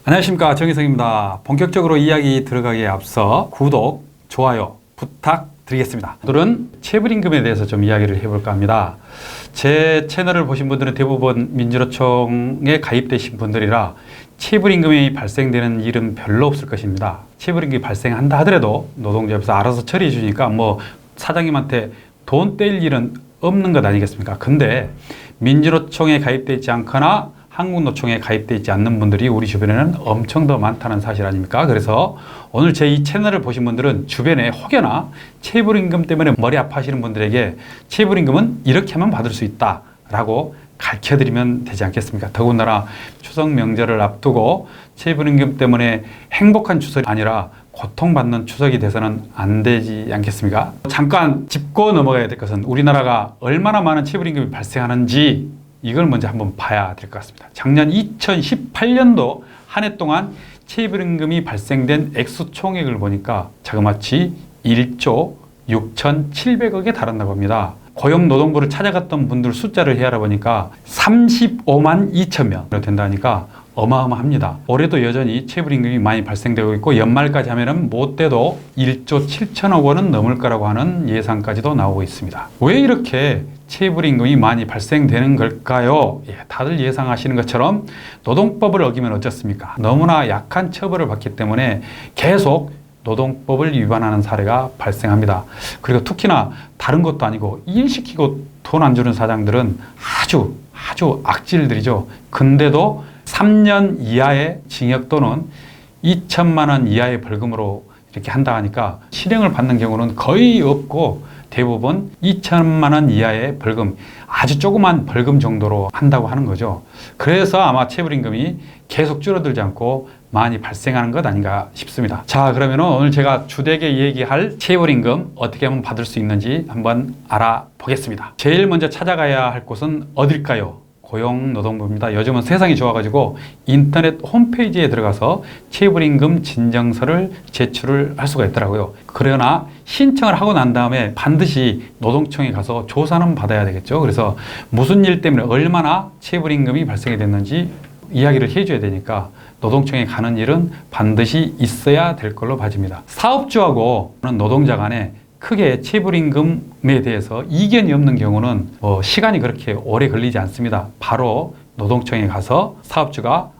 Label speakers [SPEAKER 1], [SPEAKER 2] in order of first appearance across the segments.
[SPEAKER 1] 안녕하십니까, 정희성입니다. 본격적으로 이야기 들어가기에 앞서 구독, 좋아요 부탁드리겠습니다. 오늘은 체불임금에 대해서 좀 이야기를 해볼까 합니다. 제 채널을 보신 분들은 대부분 민주노총에 가입되신 분들이라 체불임금이 발생되는 일은 별로 없을 것입니다. 체불임금이 발생한다 하더라도 노동조합에서 알아서 처리해 주니까 뭐 사장님한테 돈 뗄 일은 없는 것 아니겠습니까? 근데 민주노총에 가입되어 있지 않거나 한국노총에 가입되어 있지 않는 분들이 우리 주변에는 엄청 더 많다는 사실 아닙니까? 그래서 오늘 제 이 채널을 보신 분들은 주변에 혹여나 체불임금 때문에 머리 아파하시는 분들에게 체불임금은 이렇게 하면 받을 수 있다 라고 가르쳐드리면 되지 않겠습니까? 더군다나 추석 명절을 앞두고 체불임금 때문에 행복한 추석이 아니라 고통받는 추석이 돼서는 안 되지 않겠습니까? 잠깐 짚고 넘어가야 될 것은 우리나라가 얼마나 많은 체불임금이 발생하는지 이걸 먼저 한번 봐야 될 것 같습니다. 작년 2018년도 한 해 동안 체불임금이 발생된 액수 총액을 보니까 자그마치 1조 6,700억에 달한다고 합니다. 고용노동부를 찾아갔던 분들 숫자를 헤아려 보니까 35만 2천 명 된다니까 어마어마합니다. 올해도 여전히 체불임금이 많이 발생되고 있고 연말까지 하면은 못돼도 1조 7천억 원은 넘을 거라고 하는 예상까지도 나오고 있습니다. 왜 이렇게 체불임금이 많이 발생되는 걸까요? 다들 예상하시는 것처럼 노동법을 어기면 어쩌습니까? 너무나 약한 처벌을 받기 때문에 계속 노동법을 위반하는 사례가 발생합니다. 그리고 특히나 다른 것도 아니고 일 시키고 돈 안 주는 사장들은 아주 악질들이죠. 근데도 3년 이하의 징역 또는 2천만 원 이하의 벌금으로 이렇게 한다 하니까 실형을 받는 경우는 거의 없고 대부분 2천만 원 이하의 벌금, 아주 조그만 벌금 정도로 한다고 하는 거죠. 그래서 아마 체불임금이 계속 줄어들지 않고 많이 발생하는 것 아닌가 싶습니다. 자, 그러면 오늘 제가 주되게 얘기할 체불임금 어떻게 하면 받을 수 있는지 한번 알아보겠습니다. 제일 먼저 찾아가야 할 곳은 어딜까요? 고용노동부입니다. 요즘은 세상이 좋아가지고 인터넷 홈페이지에 들어가서 체불임금 진정서를 제출을 할 수가 있더라고요. 그러나 신청을 하고 난 다음에 반드시 노동청에 가서 조사는 받아야 되겠죠. 그래서 무슨 일 때문에 얼마나 체불임금이 발생이 됐는지 이야기를 해줘야 되니까 노동청에 가는 일은 반드시 있어야 될 걸로 봐집니다. 사업주하고 노동자 간에 크게 체불임금에 대해서 이견이 없는 경우는 시간이 그렇게 오래 걸리지 않습니다. 바로 노동청에 가서 사업주가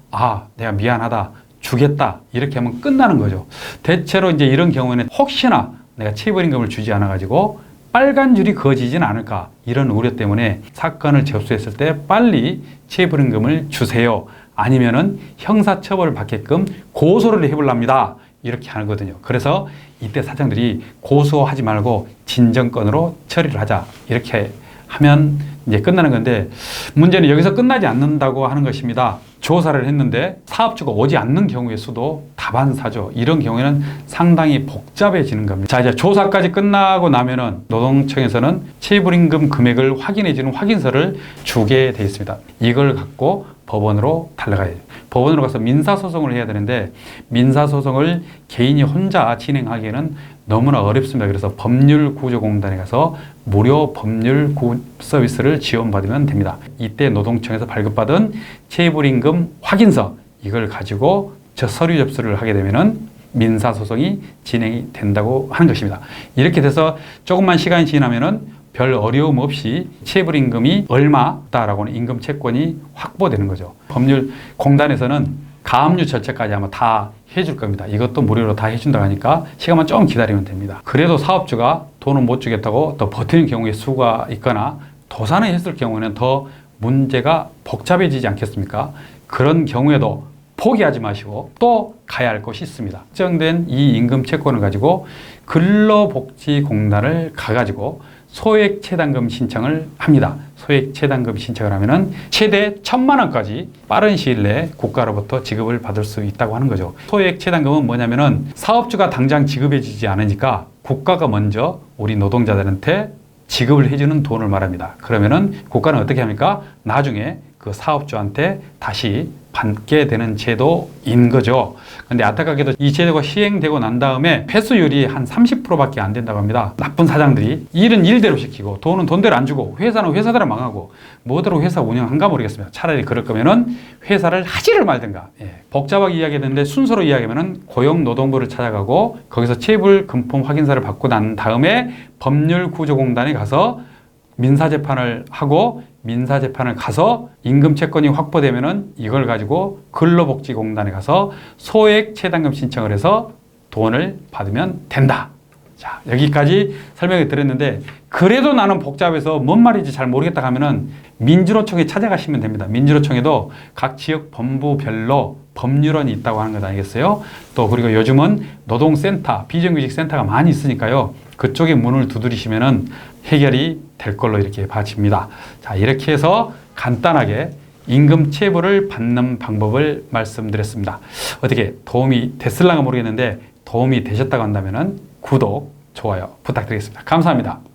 [SPEAKER 1] 내가 미안하다, 주겠다 이렇게 하면 끝나는 거죠. 대체로 이제 이런 경우에는 혹시나 내가 체불임금을 주지 않아 가지고 빨간 줄이 그어지진 않을까 이런 우려 때문에 사건을 접수했을 때 빨리 체불임금을 주세요. 아니면은 형사처벌을 받게끔 고소를 해보랍니다. 이렇게 하거든요. 그래서 이때 사장들이 고소하지 말고 진정건으로 처리를 하자 이렇게 하면 이제 끝나는 건데 문제는 여기서 끝나지 않는다고 하는 것입니다. 조사를 했는데 사업주가 오지 않는 경우의 수도 다반사죠. 이런 경우에는 상당히 복잡해지는 겁니다. 자, 이제 조사까지 끝나고 나면은 노동청에서는 체불임금 금액을 확인해주는 확인서를 주게 되어 있습니다. 이걸 갖고 법원으로 달려가야죠. 법원으로 가서 민사소송을 해야 되는데 민사소송을 개인이 혼자 진행하기에는 너무나 어렵습니다. 그래서 법률구조공단에 가서 무료 법률 서비스를 지원받으면 됩니다. 이때 노동청에서 발급받은 체불임금 확인서 이걸 가지고 저 서류 접수를 하게 되면은 민사소송이 진행이 된다고 하는 것입니다. 이렇게 돼서 조금만 시간이 지나면은 별 어려움 없이 체불임금이 얼마다라고는 임금 채권이 확보되는 거죠. 법률공단에서는 가압류 절차까지 아마 다 해줄 겁니다. 이것도 무료로 다 해준다고 하니까 시간만 좀 기다리면 됩니다. 그래도 사업주가 돈을 못 주겠다고 또 버티는 경우의 수가 있거나 도산을 했을 경우에는 더 문제가 복잡해지지 않겠습니까? 그런 경우에도 포기하지 마시고 또 가야 할 곳이 있습니다. 특정된 이 임금 채권을 가지고 근로복지공단을 가가지고 소액체당금 신청을 합니다. 소액체당금 신청을 하면은 최대 1,000만 원까지 빠른 시일 내에 국가로부터 지급을 받을 수 있다고 하는 거죠. 소액체당금은 뭐냐면은 사업주가 당장 지급해주지 않으니까 국가가 먼저 우리 노동자들한테 지급을 해주는 돈을 말합니다. 그러면은 국가는 어떻게 합니까? 나중에 그 사업주한테 다시 받게 되는 제도인 거죠. 근데 안타깝게도 이 제도가 시행되고 난 다음에 회수율이 한 30%밖에 안 된다고 합니다. 나쁜 사장들이 일은 일대로 시키고 돈은 돈대로 안 주고 회사는 회사대로 망하고 뭐대로 회사 운영한가 모르겠습니다. 차라리 그럴 거면은 회사를 하지를 말든가. 복잡하게 이야기했는데 순서로 이야기하면은 고용노동부를 찾아가고 거기서 체불 금품 확인서를 받고 난 다음에 법률구조공단에 가서 민사재판을 하고 민사재판을 가서 임금채권이 확보되면은 이걸 가지고 근로복지공단에 가서 소액 체당금 신청을 해서 돈을 받으면 된다. 자, 여기까지 설명을 드렸는데 그래도 나는 복잡해서 뭔 말인지 잘 모르겠다 하면은 민주노총에 찾아가시면 됩니다. 민주노총에도 각 지역 본부별로 법률원이 있다고 하는 것 아니겠어요? 또 그리고 요즘은 노동센터, 비정규직 센터가 많이 있으니까요. 그쪽에 문을 두드리시면은 해결이 될 걸로 이렇게 봐집니다. 자, 이렇게 해서 간단하게 임금 체불을 받는 방법을 말씀드렸습니다. 어떻게 도움이 됐을랑가 모르겠는데 도움이 되셨다고 한다면은 구독, 좋아요 부탁드리겠습니다. 감사합니다.